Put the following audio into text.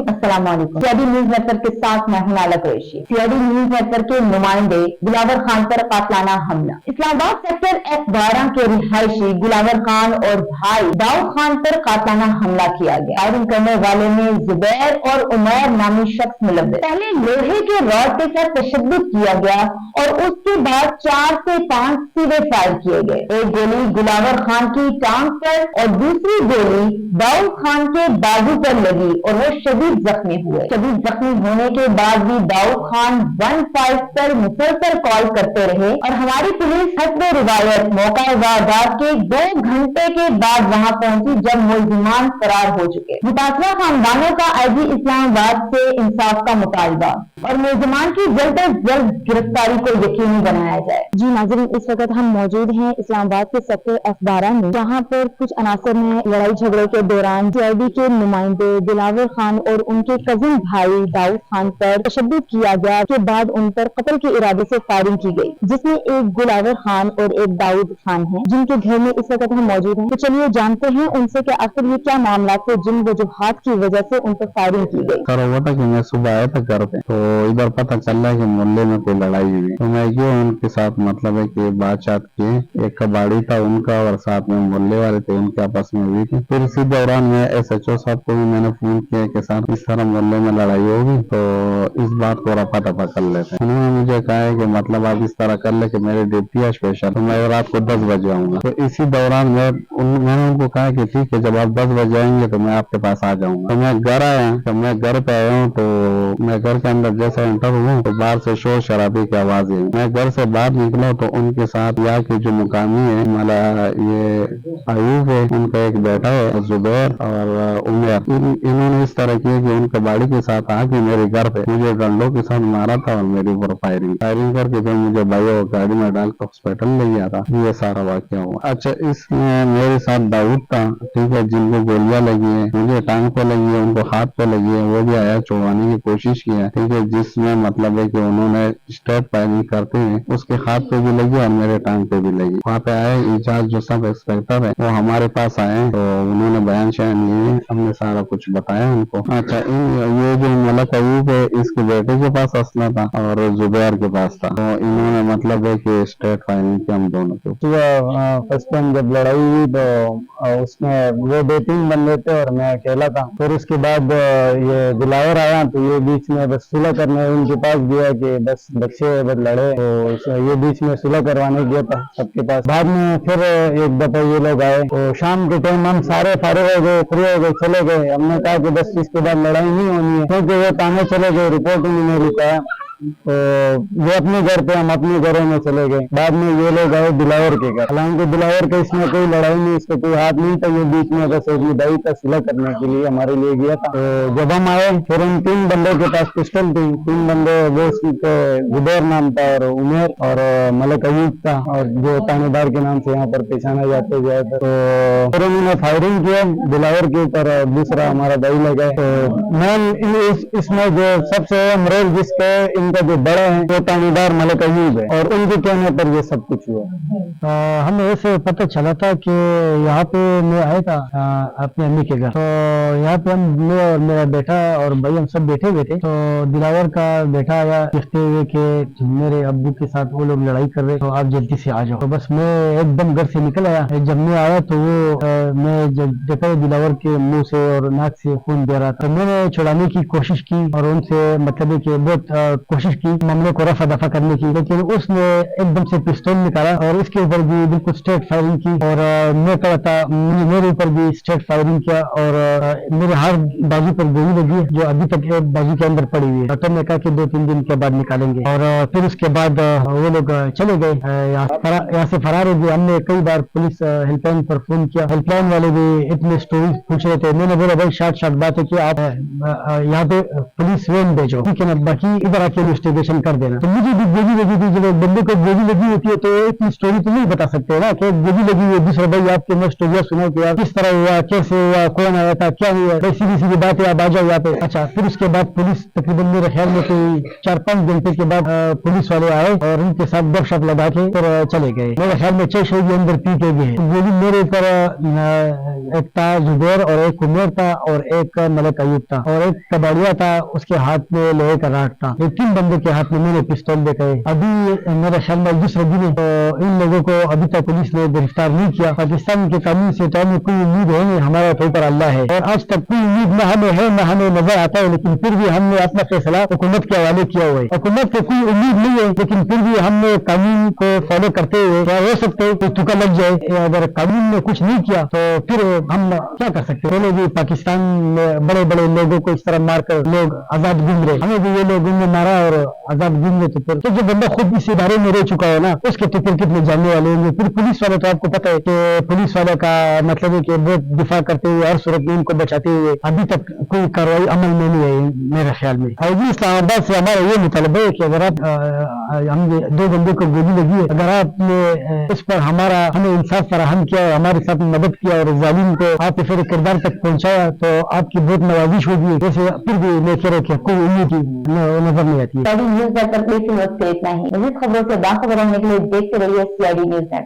अस्सलाम वालेकुम। CID news network के साथ मैं हूं नाला कुरैशी। सीआईडी न्यूज नेटवर्क के नुमाइंदे गुलावर खान पर कातलाना हमला। इस्लामाबाद सेक्टर F12 के रिहायशी गुलावर खान और भाई दाऊद खान पर कातलाना हमला किया गया। फायरिंग करने वाले में जुबैर और उमैर नामी शख्स मुलव्विस। पहले लोहे के रॉड के साथ तशद्दुद किया गया और उसके बाद 4 से 5 सीधे फायर किए गए। एक गोली गुलावर खान की टांग पर और दूसरी गोली दाऊद खान के बाजू पर लगी और वो शदीद जख्मी हुए। शदीद जख्मी होने के बाद भी दाऊद खान 15 पर मुसलसल कॉल करते रहे और हमारी पुलिस हस्ब रिवायत मौका वारदात के 2 घंटे के बाद वहां पहुंची जब मुलजिमान फरार हो चुके। मुतासरा खानदानों का आईजी इस्लामाबाद से इंसाफ का मुतालबा और मुलजिमान की जल्द अज जल्द गिरफ्तारी को यकीनी बनाया जाए। जी नाज़रीन, इस वक्त हम मौजूद हैं इस्लामाबाद के सेक्टर F12 में, जहाँ पर कुछ अनासर में लड़ाई झगड़े के दौरान सीआईडी के नुमाइंदे दिलावर खान और उनके कजिन भाई दाऊद खान पर तशद्दुद किया गया के बाद उन पर कत्ल के इरादे से फायरिंग की गई, जिसमें एक गुलावर खान और एक दाऊद खान है, जिनके घर में इस वक्त हम मौजूद हैं। तो चलिए जानते हैं उनसे कि आखिर ये क्या मामला थे जिन वजूहात की वजह से उन पर फायरिंग की गई। सर हुआ था कि मैं सुबह आया था घर पे, तो इधर पता चल रहा है कि मोहल्ले में कोई लड़ाई हुई, तो मैं गया उनके साथ, मतलब है कि बातचीत किए। एक कबाड़ी था उनका और साथ में मोहल्ले वाले थे, उनके आपस में हुई थी। फिर इसी दौरान मैं SHO साहब को भी मैंने फोन किया कि सर इस तरह मोहल्ले में लड़ाई होगी, तो इस बात को रफा दफा कर लेते हैं। उन्होंने मुझे कहा है कि मतलब आप इस तरह कर ले कि मेरी ड्यूटी है स्पेशल, तो मैं रात को 10 बजे आऊंगा। तो इसी दौरान मैंने उनको कहा कि ठीक है, जब आप 10 बजे आएंगे तो मैं आपके पास आ जाऊंगा। तो मैं घर आया, जब मैं घर पे आया हूँ तो मैं घर के अंदर जैसे एंटर हुआ तो बाहर से शोर शराबी की आवाज आई। मैं घर से बाहर निकला तो उनके साथ यहाँ के जो मुकामी है, मतलब ये अयूब है, उनका एक बेटा है जुबैर और उमर, इन्होंने इस तरह किया कि उनके बाड़ी के साथ आके मेरे घर पे मुझे डंडों के साथ मारा था और मेरे ऊपर फायरिंग करके फिर मुझे भाई गाड़ी में डाल के हॉस्पिटल ले गया था। ये सारा वाक्य हुआ। अच्छा, इसमें मेरे साथ दाऊद था, ठीक है, जिनको गोलियां लगी है, मुझे टांग पे लगी है, उनको हाथ पे लगी है, वो भी आया छुड़वाने की कोशिश की है, ठीक है, जिसमें मतलब है कि उन्होंने स्टेप फायरिंग करते हैं, उसके हाथ पे भी लगी और मेरे टांग पे भी लगी। वहाँ पे आए इंचार्ज जो सब इंस्पेक्टर है वो हमारे पास आए, तो उन्होंने बयान शयान लिए, हमने सारा कुछ बताया उनको। अच्छा, ये जो मलक अयूब है, इसके बेटे के पास असला था और जुबैर के पास था, तो इन्होंने मतलब है कि स्टेट फायरिंग की हम दोनों के। फर्स्ट टाइम जब लड़ाई हुई तो उसमें वो 2-3 बंदे थे और मैं अकेला था। फिर उसके बाद ये दिलावर आया तो ये बीच में बस सुलह करने उनके पास गया कि बस बच्चे बस लड़े, तो ये बीच में सुलह करवाने गया था सबके पास। बाद में फिर एक दफा ये लोग आए, तो शाम के टाइम हम सारे फारिग हो गए, फ्री हो गए, चले गए। हमने कहा कि बस इसके बाद लड़ाई नहीं होनी है, क्योंकि वो ताने चले गए, रिपोर्ट उन्होंने लिखा, तो वो अपने घर पे, हम अपने घरों में चले गए। बाद में ये लोग आए दिलावर के घर, हालांकि दिलावर का इसमें कोई लड़ाई नहीं, इसका कोई हाथ नहीं था, ये बीच में बस एक दाई का सिला करने के लिए हमारे लिए गया था। तो जब हम आए फिर उन 3 बंदों के पास पिस्टल थी, 3 बंदे, वो जुबैर नाम था और उमर और मलक अयूब था, और जो थानेदार के नाम से यहाँ पर पहचाना जाते गया था। तो फिर उन्होंने फायरिंग किया दिलावर के ऊपर, दूसरा हमारा दाई लगा। तो मेन इसमें जो सबसे अमरेज जिसके इनका जो बड़ा है वो थानेदार मलक अयूब है, और उनके कहने पर ये सब कुछ हुआ। हमें ऐसे पता चला था कि यहाँ पे मैं आया था अपने अम्मी के घर, तो यहाँ पे मैं और मेरा बेटा और भाई हम सब बैठे हुए थे। तो दिलावर का बेटा आया कहते हुए कि मेरे अब्बू के साथ वो लोग लड़ाई कर रहे, तो आप जल्दी से आ जाओ। तो बस मैं एकदम घर से निकल आया। जब मैं आया तो वो मैं जब देखा दिलावर के मुंह से और नाक से खून दे रहा था, मैंने छुड़ाने की कोशिश की और उनसे मतलब कि बहुत कोशिश की मामले को रफा दफा करने की, लेकिन उसने एकदम से पिस्तौल निकाला और इसके ऊपर भी बिल्कुल स्ट्रेट फायरिंग की, और मैं खड़ा था, मेरे ऊपर भी स्ट्रेट फायरिंग किया और मेरे हर बाजू पर गोली लगी जो अभी तक बाजू के अंदर पड़ी हुई है। डॉक्टर ने कहा कि 2-3 दिन के बाद निकालेंगे, और फिर उसके बाद वो लोग चले गए, यहाँ से फरार हो गए। हमने कई बार पुलिस हेल्पलाइन पर फोन किया, हेल्पलाइन वाले भी इतने स्टोरी पूछ रहे थे। मैंने बोला भाई शार्ट बात है कि आप यहाँ पे पुलिस वैन भेजो, ठीक है ना, बाकी इधर आके इन्वेस्टिगेशन कर देना। तो मुझे भी गोली लगी थी, जब एक बंदे को गोली लगी होती है तो एक स्टोरी तो नहीं बता सकते ना कि गोली लगी हुई है, दूसरा भाई आपके मैं स्टोरिया सुना कि यार किस तरह हुआ, कैसे हुआ, कौन आया था, क्या हुआ, सीधी सीधी बात है, आप आ जाओ यहाँ पे। अच्छा, फिर उसके बाद पुलिस तकरीबन मेरे ख्याल में कोई 4-5 घंटे के बाद पुलिस वाले आए और उनके साथ गपशप लगा के फिर चले गए। मेरे ख्याल में 6 शहीद अंदर पी के गए। गोली मेरे ऊपर एक था जुबैर और एक उमेर था और एक मलक अयूब था और एक कबाड़िया था, उसके हाथ में लोहे का राड था। ये 3 बंदे के हाथ में मैंने पिस्तौल देखे। अभी मेरे ख्याल में दूसरे दिन है, तो इन लोगों को अभी तक पुलिस ने गिरफ्तार नहीं किया। पाकिस्तान के कानून से तो हमें कोई उम्मीद है नहीं, हमारा तो ऊपर अल्लाह है और आज तक कोई उम्मीद न हमें है न हमें नजर आता है, लेकिन फिर भी हमने अपना फैसला हुकूमत के हवाले किया हुआ है। हुकूमत को कोई उम्मीद नहीं है, लेकिन फिर भी हमने कानून को फॉलो करते हुए क्या हो सकते है कोई तुक्का लग जाए। अगर कानून ने कुछ नहीं किया तो फिर हम क्या कर सकते। पहले भी पाकिस्तान में बड़े बड़े लोगों को इस तरह मारकर लोग आजाद घूम रहे, हमें भी ये लोग उन्हें मारा और आजाद घूम रहे। तो फिर तो जो बंदा खुद इस इदारे में रह चुका है ना, उसके तो फिर कितने जानने वाले होंगे। फिर पुलिस वाले तो आपको पता है कि पुलिस वाले का मतलब है कि बहुत दिफा करते हुए हर सूरत में इनको बचाते हुए अभी तक कोई कार्रवाई अमल में नहीं है मेरे ख्याल में। और जी इस्लामाबाद से हमारा ये मुतालबा है कि अगर आप हम 2 बंदों को गोली लगी है, अगर आपने उस पर हमें इंसाफ फराहम किया और हमारे साथ मदद किया और जालिम को आप फिर किरदार तक पहुंचाया तो आपकी बहुत नवाजिश होगी। जैसे फिर भी लेकर रखे कोई उम्मीद नजर नहीं आती है। CID न्यूज़ नेटवर्क पे इतना ही। मज़ीद खबरों से बाखबर रहने के लिए देखते रहिए CID न्यूज़ नेटवर्क।